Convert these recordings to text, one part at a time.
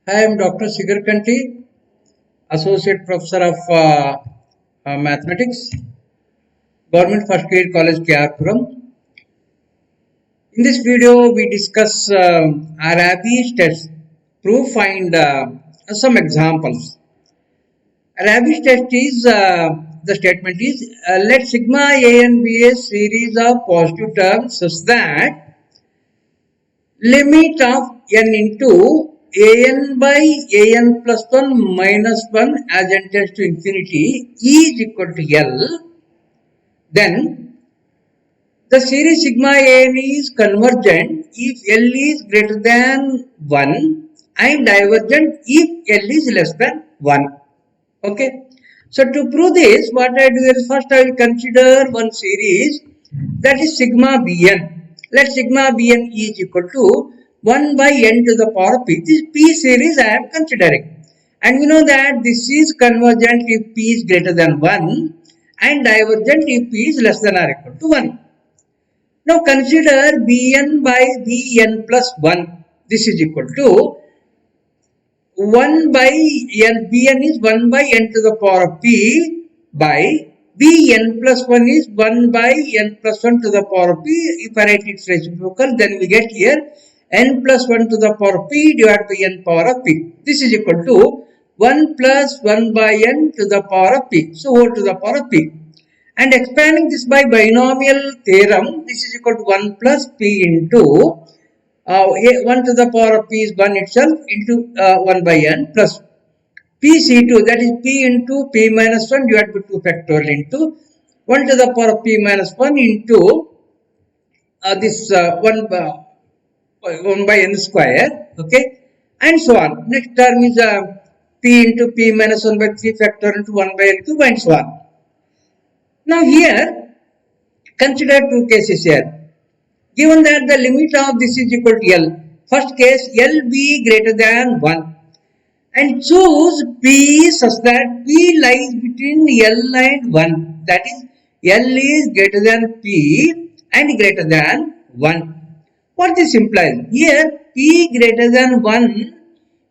Hi, I'm Dr. Sigar Kanti, Associate Professor of Mathematics, Government First Grade College, Kyapuram. In this video, we discuss Arabic test, proof and some examples. Arabic test is the statement is let sigma a and be a series of positive terms such that limit of n into an by an plus 1 minus 1 as n tends to infinity is equal to L, then the series sigma an is convergent if L is greater than 1 and divergent if L is less than 1. Okay. So to prove this, what I do is first I will consider one series that is sigma bn. Let sigma bn is equal to 1 by n to the power p. This p series I am considering. And we know that this is convergent if p is greater than 1 and divergent if p is less than or equal to 1. Now consider bn by bn plus 1. This is equal to 1 by n, bn is 1 by n to the power of p by bn plus 1 is 1 by n plus 1 to the power of p. If I write its reciprocal, then we get here n plus 1 to the power of p divided by n power of p. This is equal to 1 plus 1 by n to the power of p. So, whole to the power of p. And expanding this by binomial theorem, this is equal to 1 plus p into 1 to the power of p is 1 itself into 1 by n plus pc2, that is p into p minus 1 divided by 2 factorial into 1 to the power of p minus 1 into this 1 by n square, okay, and so on. Next term is p into p minus 1 by 3 factorial into 1 by n cube and so on. Now here, consider two cases here. Given that the limit of this is equal to L, first case L be greater than 1 and choose P such that P lies between L and 1, that is L is greater than P and greater than 1. What this implies? Here P greater than 1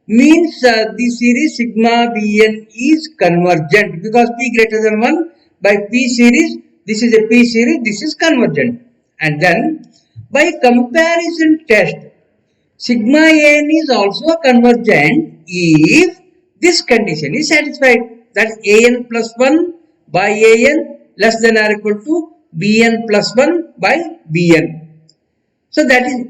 means the series sigma Bn is convergent because P greater than 1 by P series, this is a P series, this is convergent. And then by comparison test, sigma n is also convergent if this condition is satisfied, that an plus 1 by an less than or equal to bn plus 1 by bn. So that is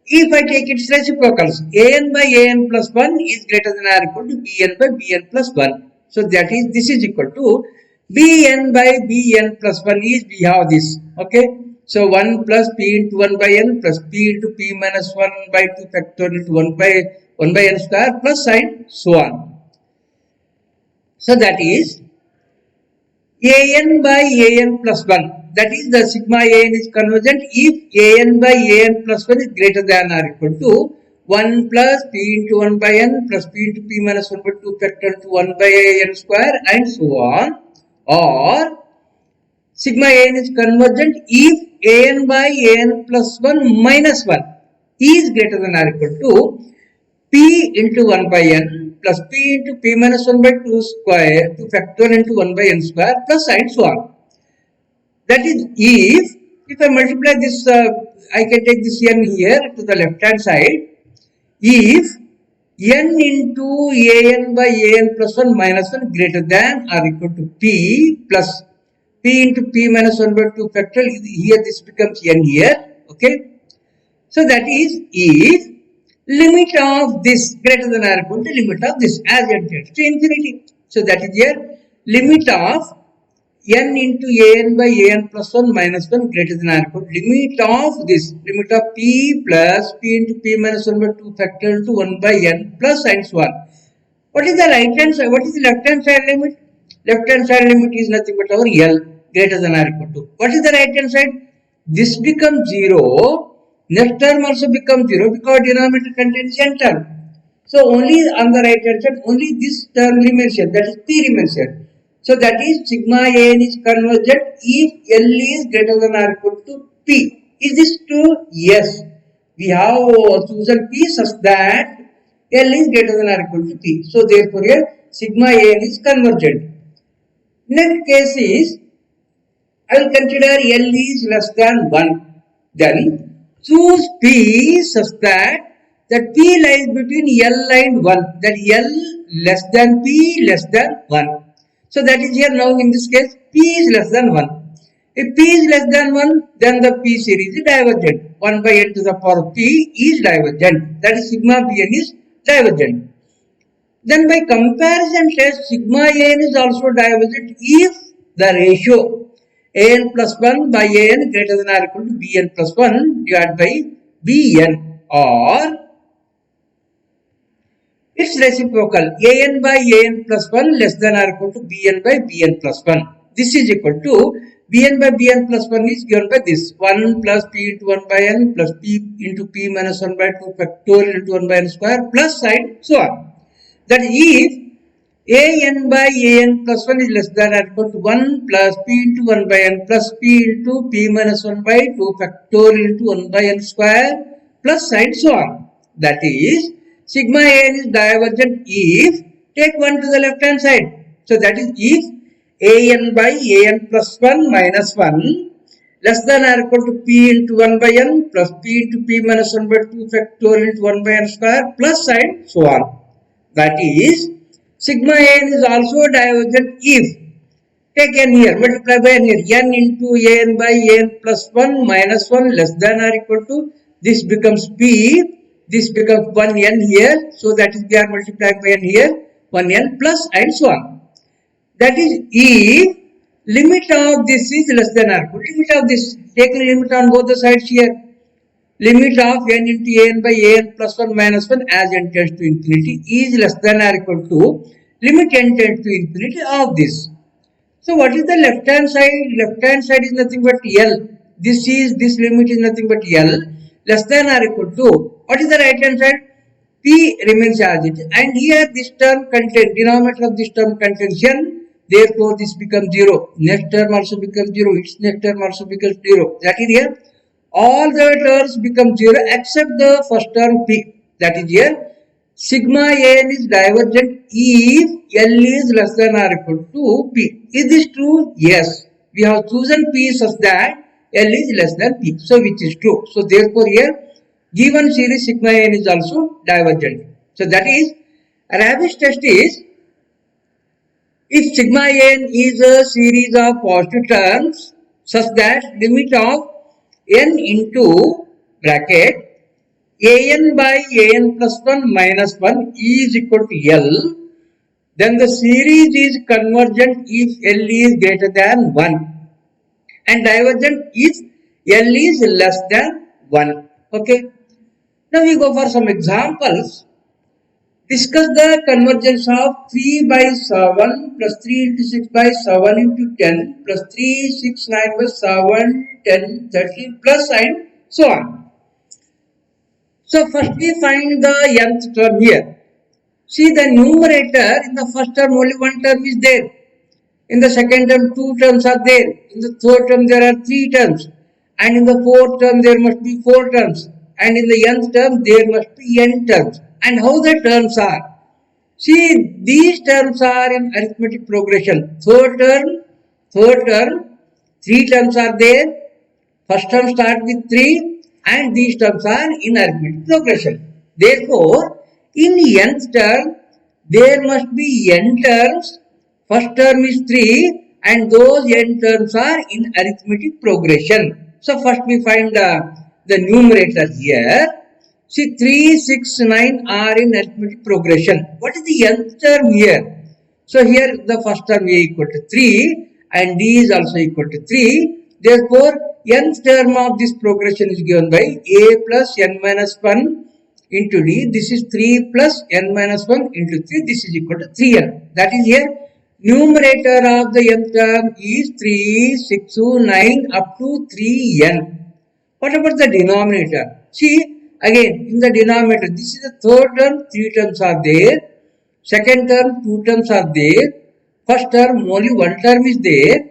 if I take its reciprocals, an by an plus 1 is greater than or equal to bn by bn plus 1. So that is, this is equal to bn by bn plus 1 is, we have this, okay. So 1 plus p into 1 by n plus p into p minus 1 by 2 factorial into 1 by n square plus and so on. So that is an by an plus 1. That is the sigma an is convergent if an by an plus 1 is greater than or equal to 1 plus p into 1 by n plus p into p minus 1 by 2 factorial into 1 by n square and so on, or sigma an is convergent if an by an plus 1 minus 1 is greater than or equal to p into 1 by n plus p into p minus 1 by 2 square to factor into 1 by n square plus and so on. That is if I multiply this, I can take this n here to the left hand side. If n into an by an plus 1 minus 1 greater than or equal to p plus p into p minus 1 by 2 factorial, here this becomes n here, okay. So that is if limit of this greater than or equal to limit of this as n tends to infinity. So that is here limit of n into an by an plus 1 minus 1 greater than or equal to limit of this, limit of p plus p into p minus 1 by 2 factorial to 1 by n plus and so on. What is the right hand side? What is the left hand side limit? Left hand side limit is nothing but our L greater than or equal to. What is the right hand side? This becomes 0. Next term also becomes 0 because denominator contains n term. So only on the right hand side, only this term remains here, that is p remains here. So that is sigma an is convergent if L is greater than or equal to p. Is this true? Yes. We have chosen p such that L is greater than or equal to P. So therefore here sigma n is convergent. Next case is, I will consider L is less than 1. Then choose P such that P lies between L and 1. That L less than P less than 1. So that is here now in this case P is less than 1. If P is less than 1, then the P series is divergent. 1 by n to the power of P is divergent. That is sigma Bn is divergent. Then by comparison test, sigma n is also divergent if the ratio an plus 1 by an greater than or equal to bn plus 1 divided by bn, or its reciprocal an by an plus 1 less than or equal to bn by bn plus 1. This is equal to bn by bn plus 1 is given by this 1 plus p into 1 by n plus p into p minus 1 by 2 factorial into 1 by n square plus sine so on. That is, if an by an plus 1 is less than or equal to 1 plus p into 1 by n plus p into p minus 1 by 2 factorial into 1 by n square plus sine so on. That is, sigma n is divergent if take 1 to the left hand side. So that is if an by an plus 1 minus 1 less than or equal to p into 1 by n plus p into p minus 1 by 2 factorial into 1 by n square plus sine so on. That is, sigma n is also divergent if take n here, multiply by n here, n into an by an plus 1 minus 1 less than or equal to, this becomes p, this becomes 1n here, so that is we are multiplied by n here, 1n plus and so on. That is if limit of this is less than or equal, limit of this, taking limit on both the sides here, limit of n into an by an plus 1 minus 1 as n tends to infinity is less than or equal to limit n tends to infinity of this. So what is the left hand side? Left hand side is nothing but L. This limit is nothing but L less than or equal to, what is the right hand side? P remains as it is, and here this term contains, denominator of this term contains n, therefore this becomes 0. Next term also becomes 0, its next term also becomes 0. That is here. All the terms become 0 except the first term P. That is here. Sigma n is divergent if L is less than or equal to P. Is this true? Yes. We have chosen P such that L is less than P. So which is true. So therefore here given series sigma n is also divergent. So that is, Rabi's test is, if sigma n is a series of positive terms such that limit of n into bracket an by an plus 1 minus 1 is equal to L, then the series is convergent if L is greater than 1 and divergent if L is less than 1. Okay. Now we go for some examples. Discuss the convergence of 3 by 7 plus 3 into 6 by 7 into 10 plus 3, 6, 9 by 7, 10, 13 plus and so on. So first we find the nth term here. See the numerator, in the first term only one term is there. In the second term 2 terms are there. In the third term there are 3 terms. And in the fourth term there must be 4 terms. And in the nth term there must be n terms. And how the terms are? See, these terms are in arithmetic progression. Third term, 3 terms are there. First term starts with 3 and these terms are in arithmetic progression. Therefore, in nth term, there must be n terms. First term is 3 and those n terms are in arithmetic progression. So, first we find the numerator here. See, 3, 6, 9 are in arithmetic progression. What is the nth term here? So, here the first term a equal to 3 and d is also equal to 3. Therefore, nth term of this progression is given by a plus n minus 1 into d. This is 3 plus n minus 1 into 3. This is equal to 3n. That is here. Numerator of the nth term is 3, 6, 9 up to 3n. What about the denominator? See, again, in the denominator, this is the third term, 3 terms are there. Second term, 2 terms are there. First term, only 1 term is there.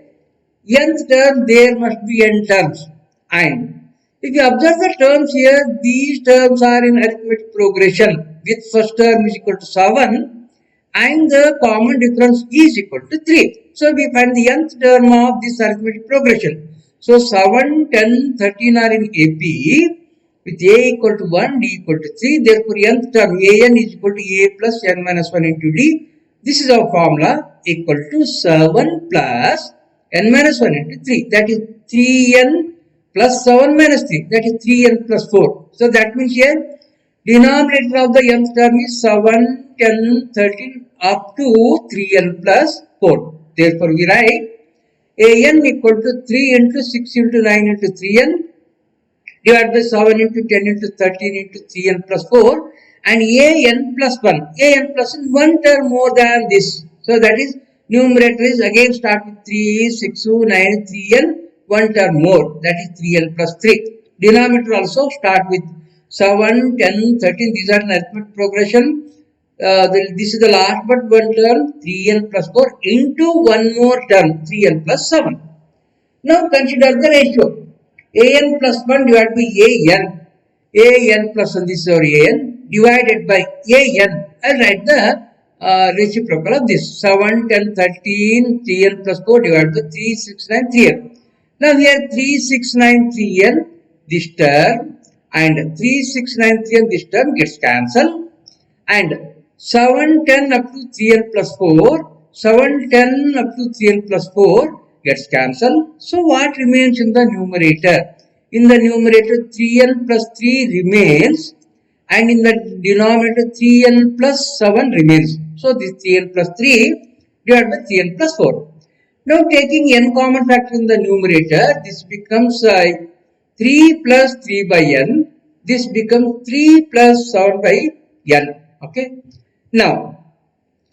Nth term, there must be n terms. And If you observe the terms here, these terms are in arithmetic progression with first term is equal to 7 and the common difference is equal to 3. So we find the nth term of this arithmetic progression. So 7, 10, 13 are in AP with A equal to 1, D equal to 3. Therefore, nth term AN is equal to A plus N minus 1 into D. This is our formula equal to 7 plus N minus 1 into 3. That is 3N plus 7 minus 3. That is 3N plus 4. So that means here denominator of the nth term is 7, 10, 13 up to 3N plus 4. Therefore, we write AN equal to 3 into 6 into 9 into 3N divided by 7 into 10 into 13 into 3N plus 4 and AN plus 1. AN plus 1 term more than this. So that is numerator is again start with 3, 6, 9, 3N, 1 term more. That is 3N plus 3. Denominator also start with 7, 10, 13. These are an arithmetic progression. This is the last but one term 3N plus 4 into one more term 3N plus 7. Now consider the ratio. AN plus 1 divided by AN. AN plus 1, this is our AN, divided by AN. I'll write the reciprocal of this. 7, 10, 13, 3N plus 4 divided by 3, 6, 9, 3N. Now here 3, 6, 9, 3N, this term, and 3, 6, 9, 3N, this term gets cancelled. And 7, 10 up to 3N plus 4, 7, 10 up to 3N plus 4, gets cancelled. So what remains in the numerator? In the numerator 3N plus 3 remains and in the denominator 3N plus 7 remains. So this 3N plus 3 divided by 3N plus 4. Now taking n common factor in the numerator, this becomes 3 plus 3 by n. This becomes 3 plus 7 by n. Okay. Now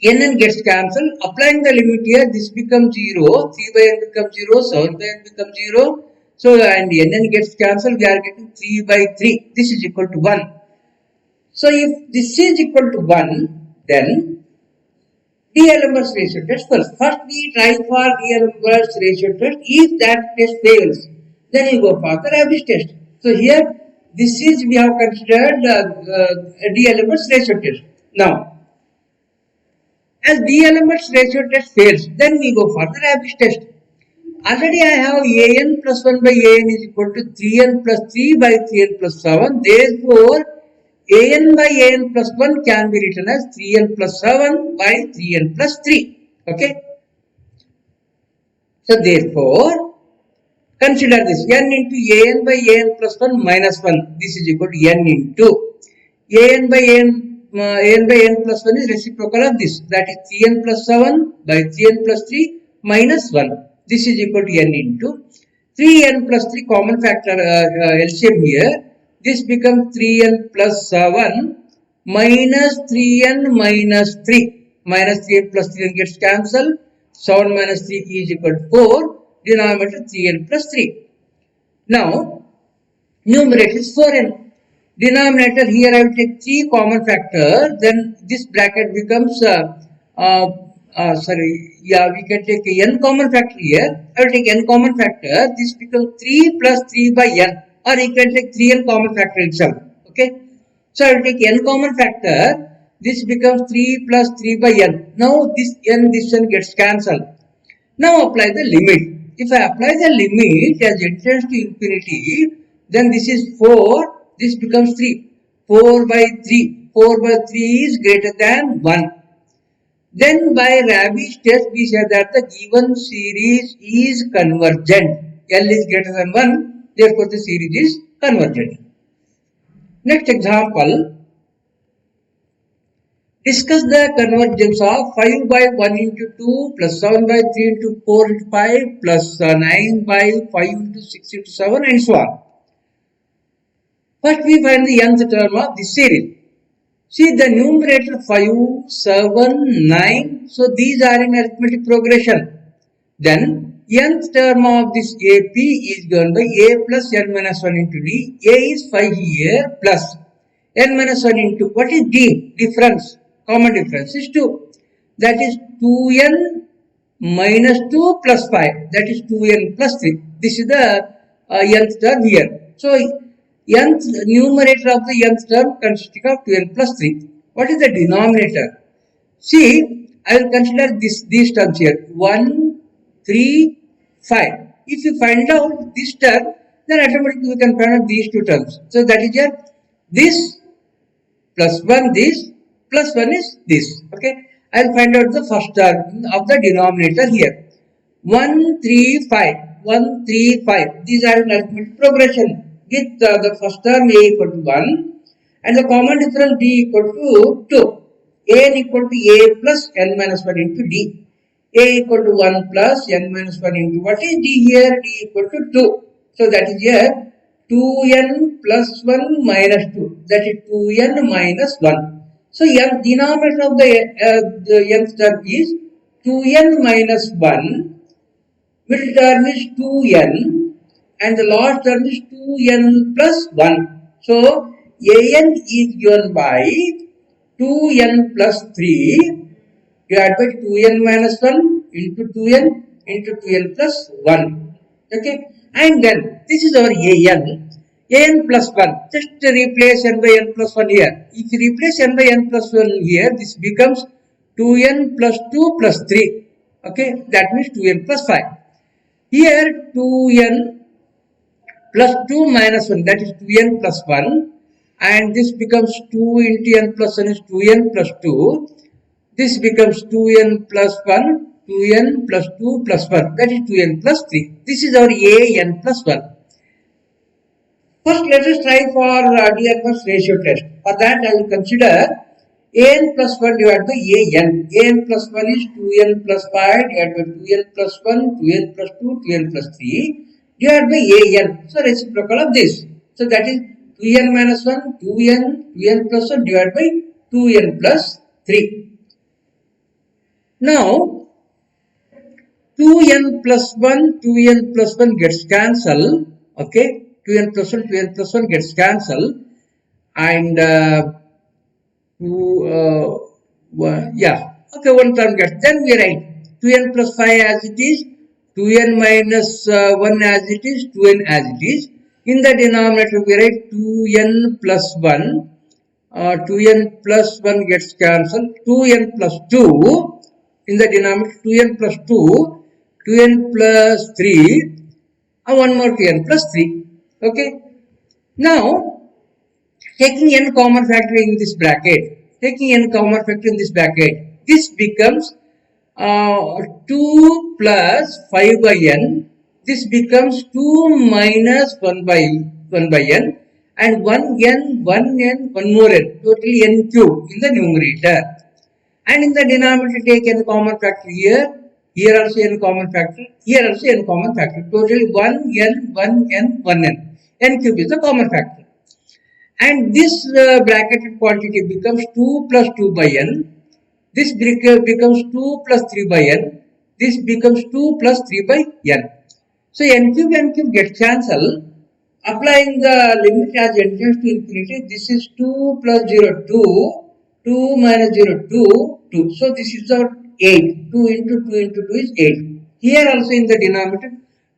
N gets cancelled. Applying the limit here, this becomes 0. 3 by n becomes 0. 7 by n becomes 0. So, and N gets cancelled. We are getting 3 by 3. This is equal to 1. So, if this is equal to 1, then D-Alembert ratio test first. First, we try for D-Alembert ratio test. If that test fails, then you go for the Rabi's test. So, here, this is we have considered D-Alembert ratio test. Now, as D-Alembert ratio test fails, then we go for the Rabi's test. Already I have AN plus 1 by AN is equal to 3N plus 3 by 3N plus 7. Therefore, AN by AN plus 1 can be written as 3N plus 7 by 3N plus 3. Okay. So, therefore, consider this n into AN by AN plus 1 minus 1. This is equal to n into AN by n plus 1 is reciprocal of this. That is 3n plus 7 by 3n plus 3 minus 1. This is equal to n into 3n plus 3 common factor LCM here. This becomes 3n plus 7 minus 3n minus 3. Minus 3n plus 3n gets cancelled. 7 minus 3 is equal to 4. Denominator 3n plus 3. Now, numerator is 4n. Denominator here I will take 3 common factor, then this bracket becomes, we can take n common factor here. I will take n common factor, this becomes 3 plus 3 by n, or you can take 3n common factor itself. Okay. So I will take n common factor, this becomes 3 plus 3 by n. Now this n gets cancelled. Now apply the limit. If I apply the limit as n tends to infinity, then this is 4. This becomes 3. 4 by 3. 4 by 3 is greater than 1. Then by Rabi's test, we say that the given series is convergent. L is greater than 1. Therefore, the series is convergent. Next example. Discuss the convergence of 5 by 1 into 2 plus 7 by 3 into 4 into 5 plus 9 by 5 into 6 into 7 and so on. First, we find the nth term of this series. See the numerator 5, 7, 9. So, these are in arithmetic progression. Then, nth term of this AP is given by A plus n minus 1 into D. A is 5 here plus n minus 1 into what is D? Difference. Common difference is 2. That is 2n minus 2 plus 5. That is 2n plus 3. This is the nth term here. So nth numerator of the nth term consisting of 2n plus 3. What is the denominator? See, I will consider these terms here 1, 3, 5. If you find out this term, then automatically we can find out these two terms. So that is here this plus 1 this plus 1 is this. Okay, I will find out the first term of the denominator here. 1, 3, 5. 1, 3, 5. These are an arithmetic progression. With the first term a equal to 1 and the common difference d equal to 2. A equal to a plus n minus 1 into d. A equal to 1 plus n minus 1 into what is d here? D equal to 2. So that is here 2n plus 1 minus 2. That is 2n minus 1. So n denominator of the nth term is 2n minus 1. Middle term is 2n and the last term is 2n plus 1. So an is given by 2n plus 3 divided by 2n minus 1 into 2n into 2n plus 1. Okay, and then this is our an plus 1. Just replace n by n plus 1 here. If you replace n by n plus 1 here, this becomes 2n plus 2 plus 3. Okay, that means 2n plus 5. Here 2n plus 2 minus 1, that is 2n plus 1, and this becomes 2 into n plus 1 is 2n plus 2. This becomes 2n plus 1, 2n plus 2 plus 1, that is 2n plus 3. This is our an plus 1. First, let us try for d inverse ratio test. For that, I will consider an plus 1 divided by an. An plus 1 is 2n plus 5 divided by 2n plus 1, 2n plus 2, 2n plus 3 divided by an. So, reciprocal of this. So, that is 2n minus 1, 2n plus 1 divided by 2n plus 3. Now, 2n plus 1 gets cancelled. Okay, 2n plus 1 gets cancelled. And one term gets. Then we write 2n plus 5 as it is, 2n minus 1 as it is, 2n as it is. In the denominator, we write 2n plus 1. 2n plus 1 gets cancelled. 2n plus 2. In the denominator, 2n plus 2. 2n plus 3. And one more 2n plus 3. Okay. Now, taking n common factor in this bracket. This becomes 2 plus 5 by n. This becomes 2 minus 1 by n, and 1n, 1 more n, totally n cube in the numerator. And in the denominator, take n common factor here also n common factor, here also n common factor. Totally 1n, 1n, 1n. N cube is the common factor. And this bracketed quantity becomes 2 plus 2 by n. This becomes 2 plus 3 by n. This becomes 2 plus 3 by n. So n cube gets cancelled. Applying the limit as n tends to infinity, this is 2 plus 0, 2. 2 minus 0, 2, 2. So this is our 8. 2 into 2 into 2 is 8. Here also in the denominator,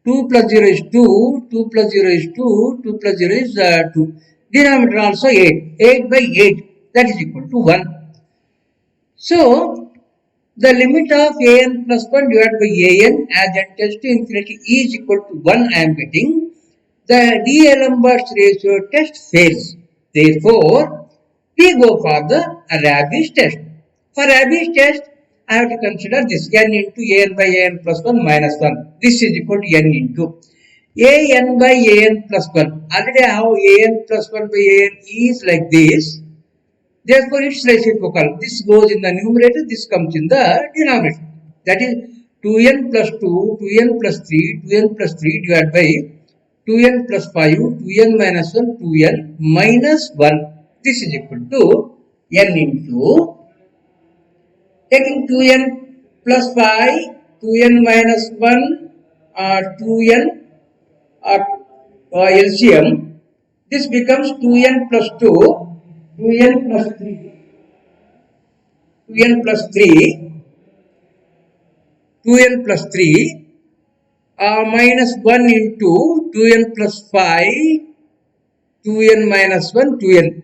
2 plus 0 is 2. 2 plus 0 is 2. 2 plus 0 is 2. Denominator also 8. 8 by 8, that is equal to 1. So, the limit of an plus 1 divided by an as n tends to infinity is equal to 1 I am getting. The D'Alembert's ratio test fails. Therefore, we go for the Rabi's test. For Rabi's test, I have to consider this n into an by an plus 1 minus 1. This is equal to n into an by an plus 1. Already how an plus 1 by an is like this. Therefore, it's reciprocal. This goes in the numerator, this comes in the denominator. That is 2n plus 2, 2n plus 3, 2n plus 3 divided by 2n plus 5, 2n minus 1, 2n minus 1. This is equal to n into, taking 2n plus 5, 2n minus 1, 2n LCM. This becomes 2n plus 2. 2n plus 3, 2n plus 3, 2n plus 3, minus 1 into 2n plus 5, 2n minus 1, 2n.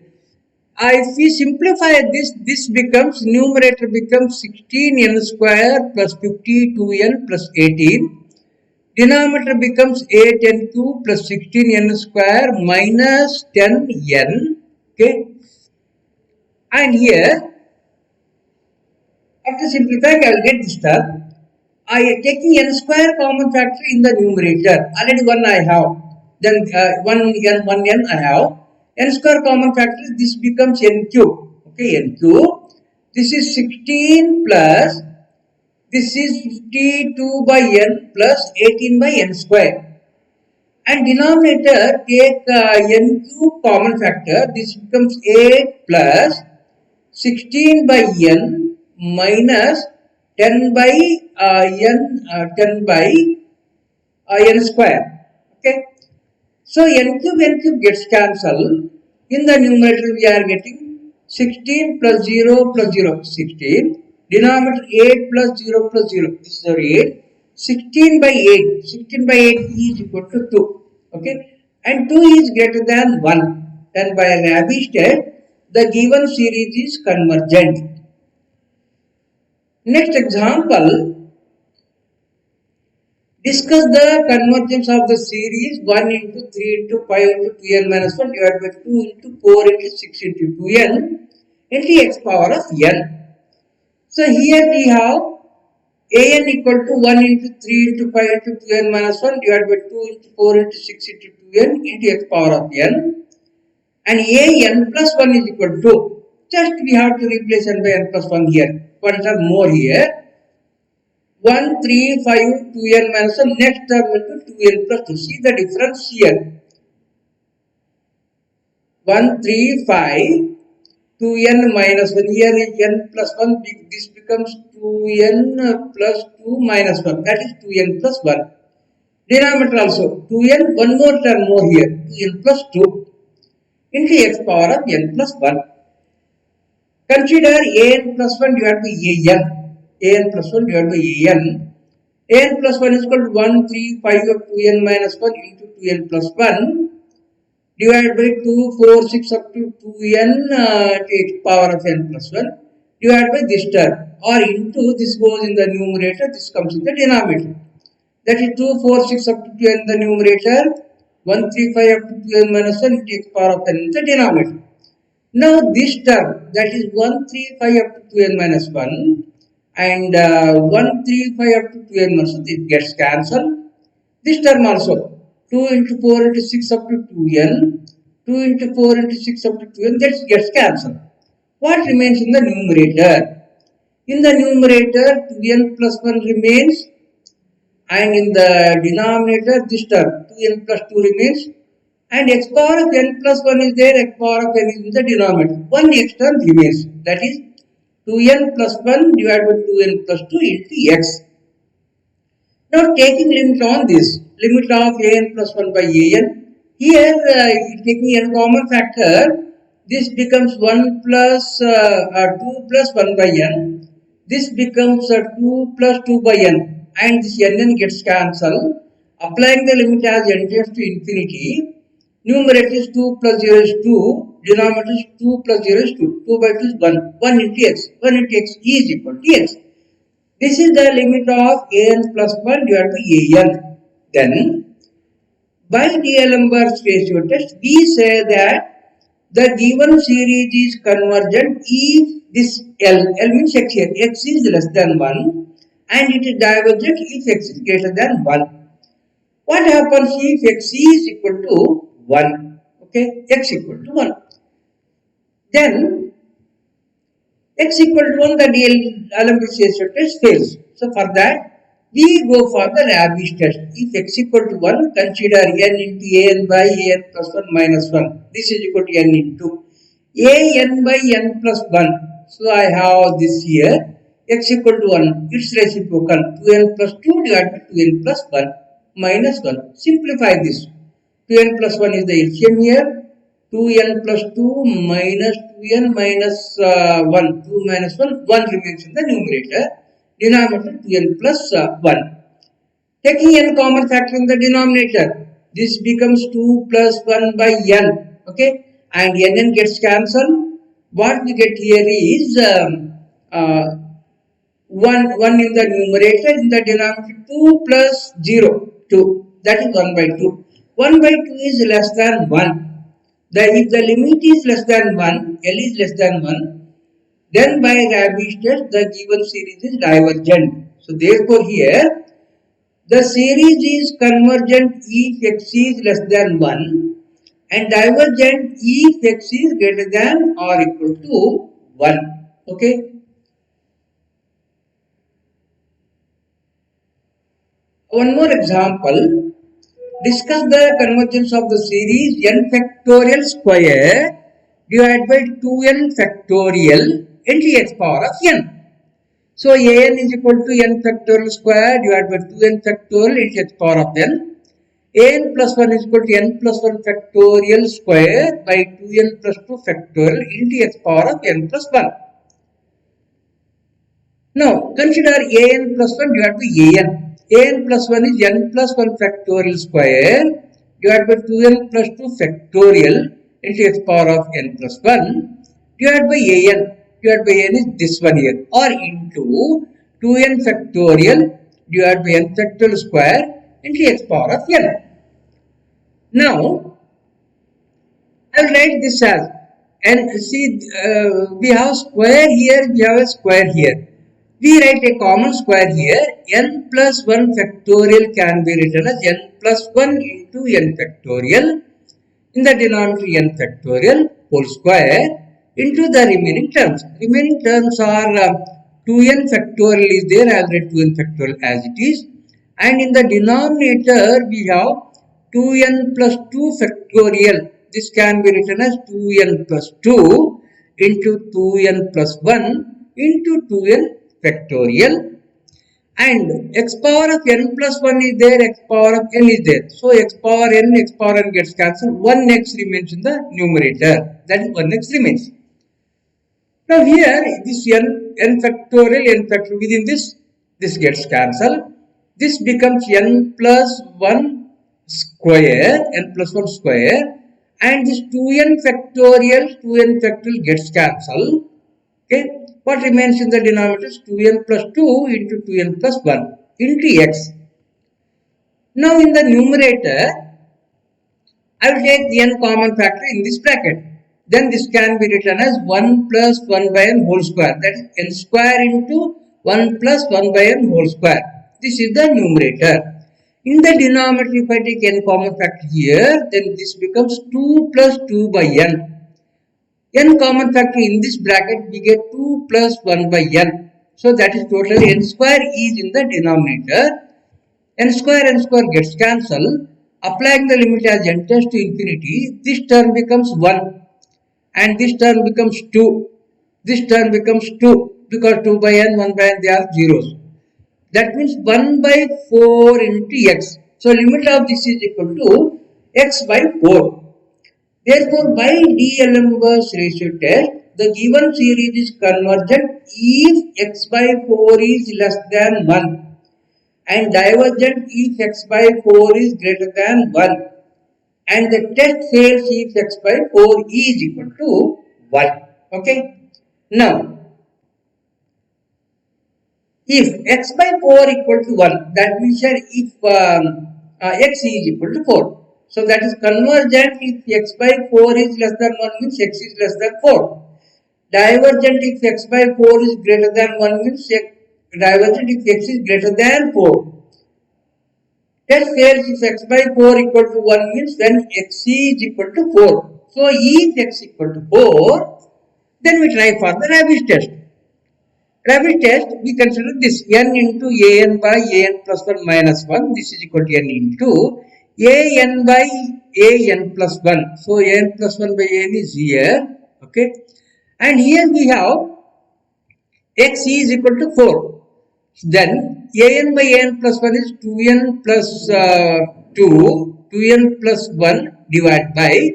If we simplify this, this becomes, numerator becomes 16n square plus 52n plus 18. Denominator becomes 8n cube plus 16n square minus 10n. Okay. And here, after simplifying, I will get this term. I am taking n square common factor in the numerator. Already 1 I have. Then 1n I have. N square common factor, this becomes n cube. Okay, n cube. This is 16 plus, this is 52 by n plus 18 by n square. And denominator, take n cube common factor. This becomes 8 plus 16 by n minus 10 by n square. Okay. So n cube gets cancelled. In the numerator we are getting 16 plus 0 plus 0, 16. Denominator 8 plus 0 plus 0, this is 8. 16 by 8, 16 by 8 is equal to 2. Okay. And 2 is greater than 1. Then by an Navier-Stokes, the given series is convergent. Next example, discuss the convergence of the series 1 into 3 into 5 into 2n minus 1 divided by 2 into 4 into 6 into 2n into x power of n. So here we have an equal to 1 into 3 into 5 into 2n minus 1 divided by 2 into 4 into 6 into 2n into x power of n. And an plus 1 is equal to, just we have to replace n by n plus 1 here. One term more here. 1, 3, 5, 2n minus 1. Next term will be 2n plus 2. See the difference here. 1, 3, 5, 2n minus 1. Here is n plus 1. This becomes 2n plus 2 minus 1. That is 2n plus 1. Denominator also 2n. One more term more here. 2n plus 2 into x power of n plus 1. Consider an plus 1 divided by an. An plus 1 divided by an. An plus 1 is equal to 1, 3, 5 of 2n minus 1 into 2n plus 1 divided by 2, 4, 6 up to 2n to x power of n plus 1 divided by this term, or into, this goes in the numerator, this comes in the denominator. That is 2, 4, 6 up to 2n in the numerator, 1, 3, 5 up to 2n minus 1 into x power of n in the denominator. Now this term, that is 1, 3, 5 up to 2n minus 1 and 1, 3, 5 up to 2n minus 1, it gets cancelled. This term also, 2 into 4 into 6 up to 2n, 2 into 4 into 6 up to 2n, that gets cancelled. What remains in the numerator? In the numerator, 2n plus 1 remains, and in the denominator, this term, 2n plus 2 remains, and x power of n plus 1 is there, x power of n is in the denominator. One x term remains, that is 2n plus 1 divided by 2n plus 2 into x. Now taking limit on this, limit of an plus 1 by an, here taking n common factor, this becomes 1 plus 2 plus 1 by n, this becomes 2 plus 2 by n, and this n gets cancelled. Applying the limit as n tends to infinity, numerator is 2 plus 0 is 2, denominator is 2 plus 0 is 2, 2 by 2 is 1, 1 into x, 1 into x is equal to x. This is the limit of an plus 1 divided by an. Then, by D'Alembert's ratio test, we say that the given series is convergent if this L means x here, x is less than 1 and it is divergent if x is greater than 1. What happens if x is equal to 1? Okay, x equal to 1. Then, x equal to 1, the D'Alembert's ratio test fails. So, for that, we go for the Rabi's test. If x equal to 1, consider n into an by an plus 1 minus 1. This is equal to n into an by n plus 1. So, I have this here, x equal to 1, its reciprocal, 2n plus 2 divided by 2n plus 1 minus 1. Simplify this. 2n plus 1 is the LCM here. 2n plus 2 minus 2n minus 1. 2 minus 1. 1 remains in the numerator. Denominator 2n plus 1. Taking n common factor in the denominator, this becomes 2 plus 1 by n. Okay, and n gets cancelled. What we get here is 1 in the numerator, in the denominator 2 plus 0, 2, that is 1 by 2. 1 by 2 is less than 1. If the limit is less than 1, L is less than 1, then by Rabi's test the given series is divergent. So therefore here the series is convergent if x is less than 1 and divergent if x is greater than or equal to 1. Okay. One more example. Discuss the convergence of the series n factorial square divided by 2n factorial into x power of n. So an is equal to n factorial square divided by 2n factorial into x power of n. An plus 1 is equal to n plus 1 factorial square by 2n plus 2 factorial into x power of n plus 1. Now consider an plus 1 divided by an. An plus 1 is n plus 1 factorial square divided by 2n plus 2 factorial into x power of n plus 1 divided by an. Divided by n is this one here, or into 2n factorial divided by n factorial square into x power of n. Now I will write this as, and see we have square here, we have a square here. We write a common square here. N plus 1 factorial can be written as n plus 1 into n factorial in the denominator n factorial whole square into the remaining terms. Remaining terms are 2n factorial is there. I will write 2n factorial as it is. And in the denominator we have 2n plus 2 factorial. This can be written as 2n plus 2 into 2n plus 1 into 2n factorial, and x power of n plus 1 is there, x power of n is there. So x power n gets cancelled. 1x remains in the numerator. That is 1x remains. Now here this n factorial within this gets cancelled. This becomes n plus 1 square, and this 2n factorial gets cancelled. Okay. What remains in the denominator is 2n plus 2 into 2n plus 1 into x. Now in the numerator, I will take the n common factor in this bracket. Then this can be written as 1 plus 1 by n whole square. That is n square into 1 plus 1 by n whole square. This is the numerator. In the denominator, if I take n common factor here, then this becomes 2 plus 2 by n. N common factor in this bracket, we get 2 plus 1 by n. So that is totally n square is in the denominator. N square gets cancelled. Applying the limit as n tends to infinity, this term becomes 1 and this term becomes 2. This term becomes 2 because 2 by n, 1 by n, they are zeros. That means 1 by 4 into x. So limit of this is equal to x by 4. Therefore, by D-Alembert ratio test, the given series is convergent if x by 4 is less than 1 and divergent if x by 4 is greater than 1, and the test fails if x by 4 is equal to 1. Okay. Now, if x by 4 equal to 1, that means that if x is equal to 4. So that is convergent if x by 4 is less than 1 means x is less than 4. Divergent if x by 4 is greater than 1 means divergent if x is greater than 4. Test fails if x by 4 equal to 1 means then x is equal to 4. So if x equal to 4, then we try for the Rabi's test. Rabi's test, we consider this n into an by an plus 1 minus 1. This is equal to n into an by an plus 1. So an plus 1 by an is here. Okay. And here we have x is equal to 4. Then an by an plus 1 is 2n plus 2n plus 1 divided by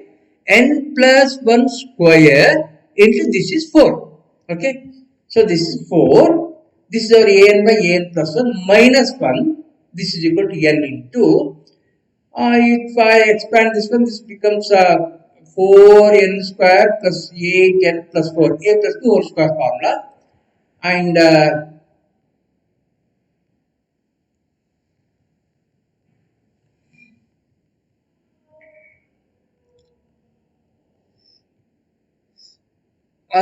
n plus 1 square into this is 4. Okay. So this is 4. This is our an by an plus 1 minus 1. This is equal to n into, if I expand this one, this becomes 4n square plus 8n plus 4, a plus b whole square formula, and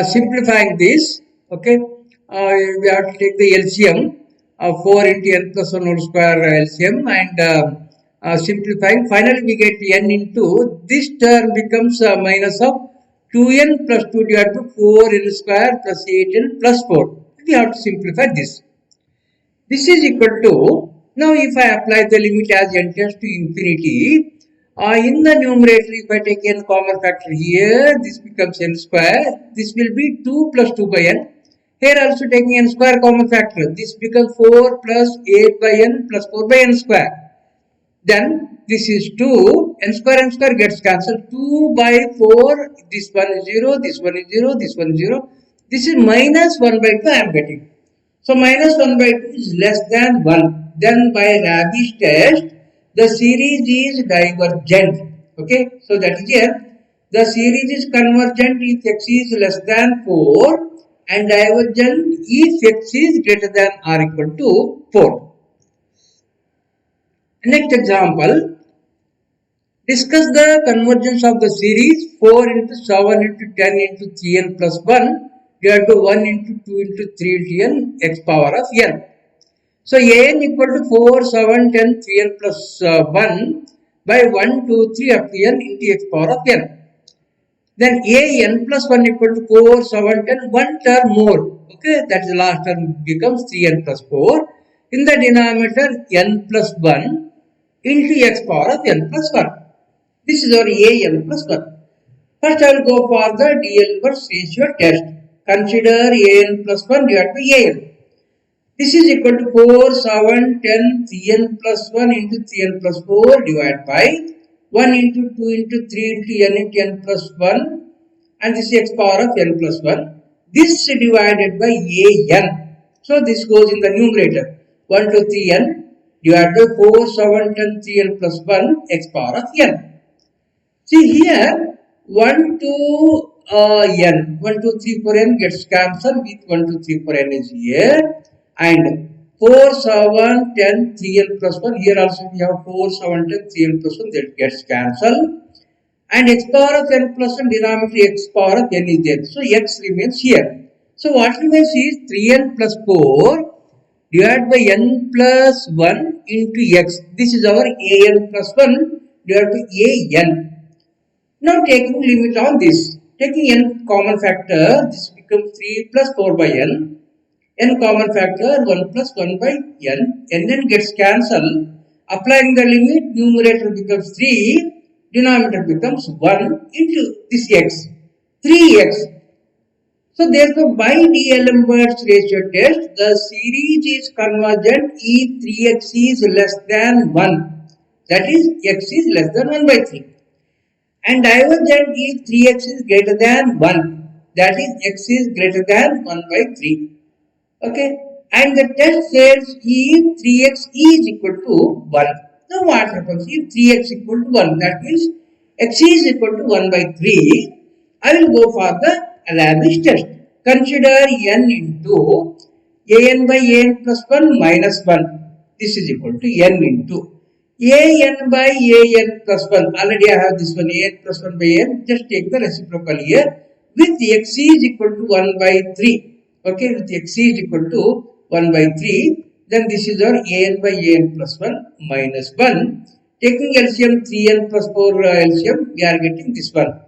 simplifying this, okay, we have to take the LCM of 4 into n plus 1 whole square LCM, and simplifying, finally we get n into, this term becomes minus of 2n plus 2 divided by 4n square plus 8n plus 4. We have to simplify this. This is equal to, now if I apply the limit as n tends to infinity, in the numerator, if I take n common factor here, this becomes n square. This will be 2 plus 2 by n. Here also taking n square common factor, this becomes 4 plus 8 by n plus 4 by n square. Then this is 2, n square gets cancelled. 2 by 4, this one is 0, this one is 0, this one is 0. This is minus 1 by 2 I am getting. So minus 1 by 2 is less than 1. Then by Rabi's test, the series is divergent. Okay, so that is here. The series is convergent if x is less than 4 and divergent if x is greater than or equal to 4. Next example, discuss the convergence of the series 4 into 7 into 10 into 3n plus 1 divided by 1 into 2 into 3 into n x power of n. So an equal to 4, 7, 10, 3n plus 1 by 1, 2, 3 up to n into x power of n. Then an plus 1 equal to 4, 7, 10, one term more. Okay, that is the last term becomes 3n plus 4. In the denominator n plus 1 into x power of n plus 1. This is our an plus 1. First I will go for the DL inverse ratio test. Consider an plus 1 divided by an. This is equal to 4, 7, 10, 3n plus 1 into 3n plus 4 divided by 1 into 2 into 3 into n plus 1, and this is x power of n plus 1. This divided by an. So this goes in the numerator. 1 to 3n divided by 4, 7, 10, 3n plus 1 x power of n. See here 1 to n, 1, 2, 3, 4 n gets cancelled with 1, 2, 3, 4 n is here. And 4, 7, 10, 3n plus 1. Here also we have 4, 7, 10, 3n plus 1 that gets cancelled. And x power of n plus 1 denominator x power of n is there. So x remains here. So what remains is 3n plus 4 divided by n plus 1 into x. This is our an plus 1 divided by an. Now taking limit on this. Taking n common factor, this becomes 3 plus 4 by n. N common factor 1 plus 1 by n. N gets cancelled. Applying the limit, numerator becomes 3, denominator becomes 1 into this x. 3x. So therefore by DL inverse ratio test, the series is convergent if 3x is less than 1. That is x is less than 1 by 3. And divergent if 3x is greater than 1. That is x is greater than 1 by 3. Okay, and the test says if 3x is equal to 1. Now what happens if 3x equal to 1? That means x is equal to 1 by 3. I will go for the Rabi's test. Consider n into an by an plus 1 minus 1. This is equal to n into an by an plus 1. Already I have this one, an plus 1 by n. Just take the reciprocal here with x is equal to 1 by 3. Okay, with x is equal to 1 by 3, then this is our an by an plus 1 minus 1. Taking LCM 3n plus 4 LCM, we are getting this one.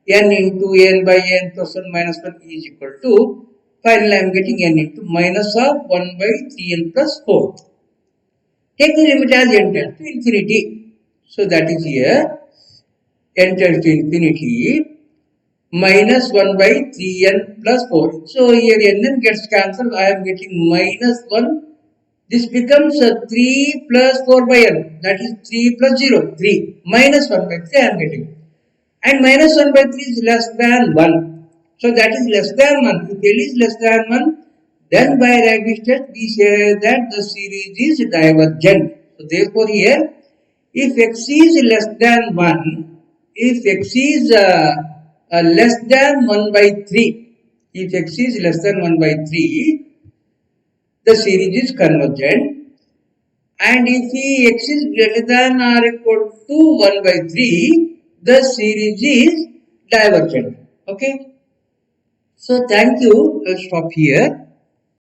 N into an by an plus 1 minus 1 is equal to, finally I am getting n into minus of 1 by 3n plus 4. Taking limit as n tends to infinity. So that is here, n tends to infinity. Minus 1 by 3n plus 4. So here n gets cancelled. I am getting minus 1. This becomes 3 plus 4 by n. That is 3 plus 0. 3. Minus 1 by 3 I am getting. And minus 1 by 3 is less than 1. So that is less than 1. If L is less than 1, then by Rabi's test we say that the series is divergent. So therefore here, if x is less than 1, if x is less than 1 by 3, if x is less than 1 by 3, the series is convergent. And if x is greater than or equal to 1 by 3, the series is divergent. Okay. So thank you. I'll stop here.